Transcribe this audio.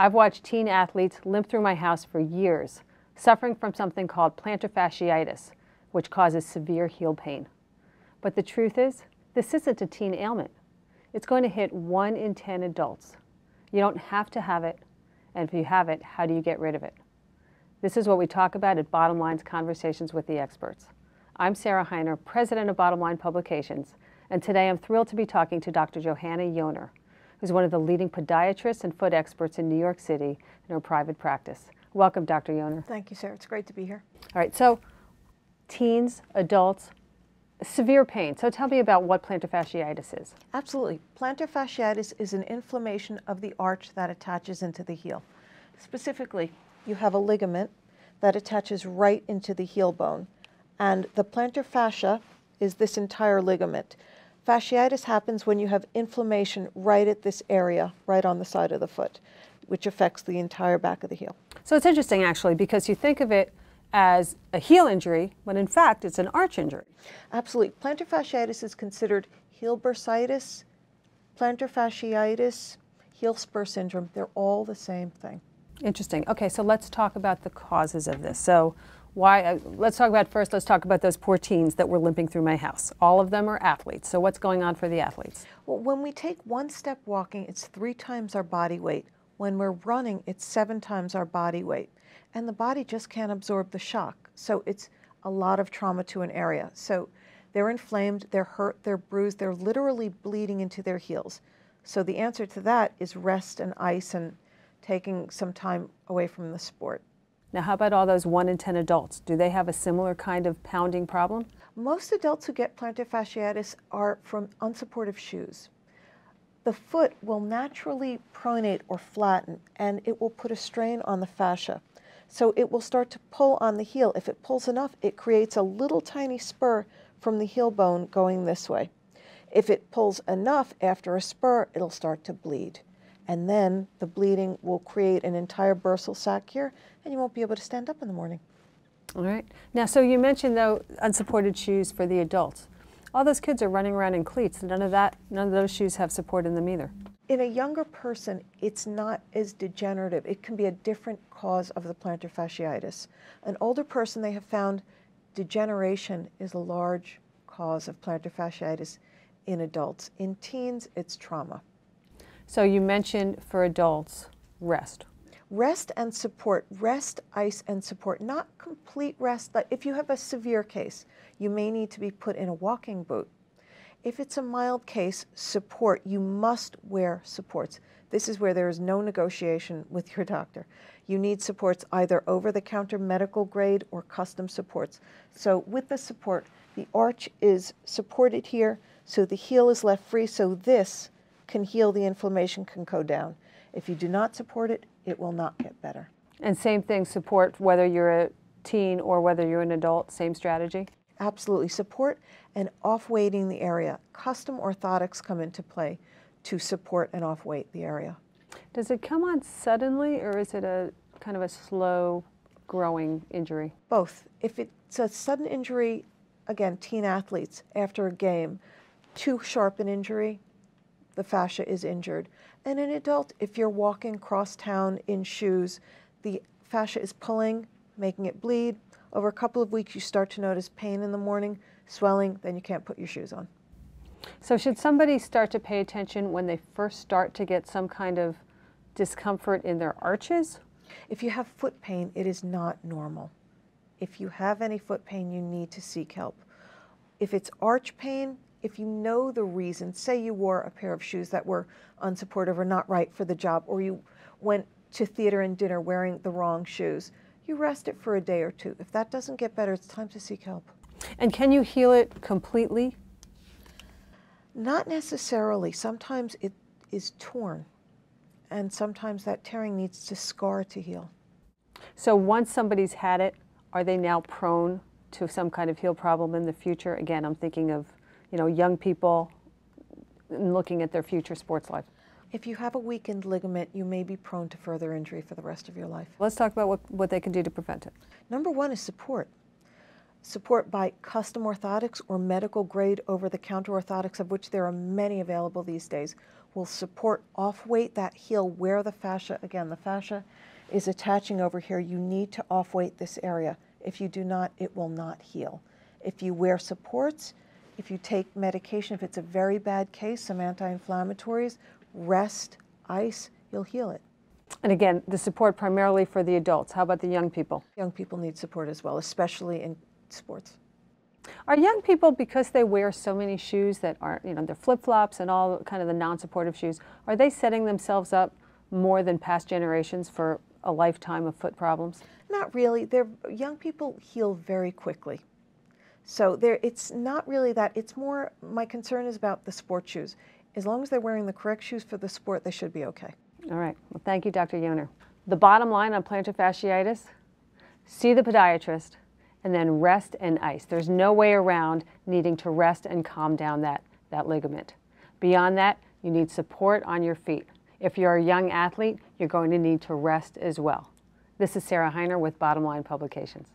I've watched teen athletes limp through my house for years, suffering from something called plantar fasciitis, which causes severe heel pain. But the truth is, this isn't a teen ailment. It's going to hit 1 in 10 adults. You don't have to have it, and if you have it, how do you get rid of it? This is what we talk about at Bottom Line's Conversations with the Experts. I'm Sarah Heiner, president of Bottom Line Publications, and today I'm thrilled to be talking to Dr. Johanna Yoner, who's one of the leading podiatrists and foot experts in New York City in her private practice. Welcome, Dr. Yoner. Thank you, Sarah. It's great to be here. All right, so teens, adults, severe pain. So tell me about what plantar fasciitis is. Absolutely. Plantar fasciitis is an inflammation of the arch that attaches into the heel. Specifically, you have a ligament that attaches right into the heel bone, and the plantar fascia is this entire ligament. Fasciitis happens when you have inflammation right at this area, right on the side of the foot, which affects the entire back of the heel. So it's interesting, actually, because you think of it as a heel injury, when in fact it's an arch injury. Absolutely. Plantar fasciitis is considered heel bursitis, plantar fasciitis, heel spur syndrome. They're all the same thing. Interesting. Okay, so let's talk about the causes of this. So let's talk about those poor teens that were limping through my house. All of them are athletes. So what's going on for the athletes? Well, when we take one step walking, it's 3 times our body weight. When we're running, it's 7 times our body weight. And the body just can't absorb the shock. So it's a lot of trauma to an area. So they're inflamed, they're hurt, they're bruised, they're literally bleeding into their heels. So the answer to that is rest and ice and taking some time away from the sport. Now, how about all those 1 in 10 adults? Do they have a similar kind of pounding problem? Most adults who get plantar fasciitis are from unsupportive shoes. The foot will naturally pronate or flatten, and it will put a strain on the fascia. So it will start to pull on the heel. If it pulls enough, it creates a little tiny spur from the heel bone going this way. If it pulls enough after a spur, it'll start to bleed. And then the bleeding will create an entire bursal sac here, and you won't be able to stand up in the morning. All right. Now, so you mentioned, though, unsupported shoes for the adults. All those kids are running around in cleats. None of those shoes have support in them either. In a younger person, it's not as degenerative. It can be a different cause of the plantar fasciitis. An older person, they have found degeneration is a large cause of plantar fasciitis in adults. In teens, it's trauma. So you mentioned for adults, rest. Rest and support, rest, ice, and support. Not complete rest. Like if you have a severe case, you may need to be put in a walking boot. If it's a mild case, support. You must wear supports. This is where there is no negotiation with your doctor. You need supports either over-the-counter medical grade or custom supports. So with the support, the arch is supported here, so the heel is left free, so this can heal, the inflammation can go down. If you do not support it, it will not get better. And same thing, support, whether you're a teen or whether you're an adult, same strategy? Absolutely. Support and off-weighting the area. Custom orthotics come into play to support and off-weight the area. Does it come on suddenly, or is it a kind of a slow growing injury? Both. If it's a sudden injury, again, teen athletes, after a game, too sharp an injury, the fascia is injured. And an adult, if you're walking cross town in shoes, the fascia is pulling, making it bleed. Over a couple of weeks, you start to notice pain in the morning, swelling, then you can't put your shoes on. So should somebody start to pay attention when they first start to get some kind of discomfort in their arches? If you have foot pain, it is not normal. If you have any foot pain, you need to seek help. If it's arch pain, if you know the reason, say you wore a pair of shoes that were unsupportive or not right for the job, or you went to theater and dinner wearing the wrong shoes, you rest it for a day or 2. If that doesn't get better, it's time to seek help. And can you heal it completely? Not necessarily. Sometimes it is torn, and sometimes that tearing needs to scar to heal. So once somebody's had it, are they now prone to some kind of heel problem in the future? Again, I'm thinking of, young people and looking at their future sports life. If you have a weakened ligament, you may be prone to further injury for the rest of your life. Let's talk about what they can do to prevent it. Number 1 is support. Support by custom orthotics or medical grade over-the-counter orthotics, of which there are many available these days. will support off-weight that heel where the fascia, again, the fascia is attaching over here. You need to off-weight this area. If you do not, it will not heal. If you wear supports, if you take medication, if it's a very bad case, some anti-inflammatories, rest, ice, you'll heal it. And again, the support primarily for the adults. How about the young people? Young people need support as well, especially in sports. Are young people, because they wear so many shoes that aren't, they're flip-flops and all kind of the non-supportive shoes, are they setting themselves up more than past generations for a lifetime of foot problems? Not really. Young people heal very quickly. So it's not really that. It's more, my concern is about the sport shoes. As long as they're wearing the correct shoes for the sport, they should be okay. All right. Well, thank you, Dr. Yoner. The bottom line on plantar fasciitis, see the podiatrist, and then rest and ice. There's no way around needing to rest and calm down that ligament. Beyond that, you need support on your feet. If you're a young athlete, you're going to need to rest as well. This is Sarah Heiner with Bottom Line Publications.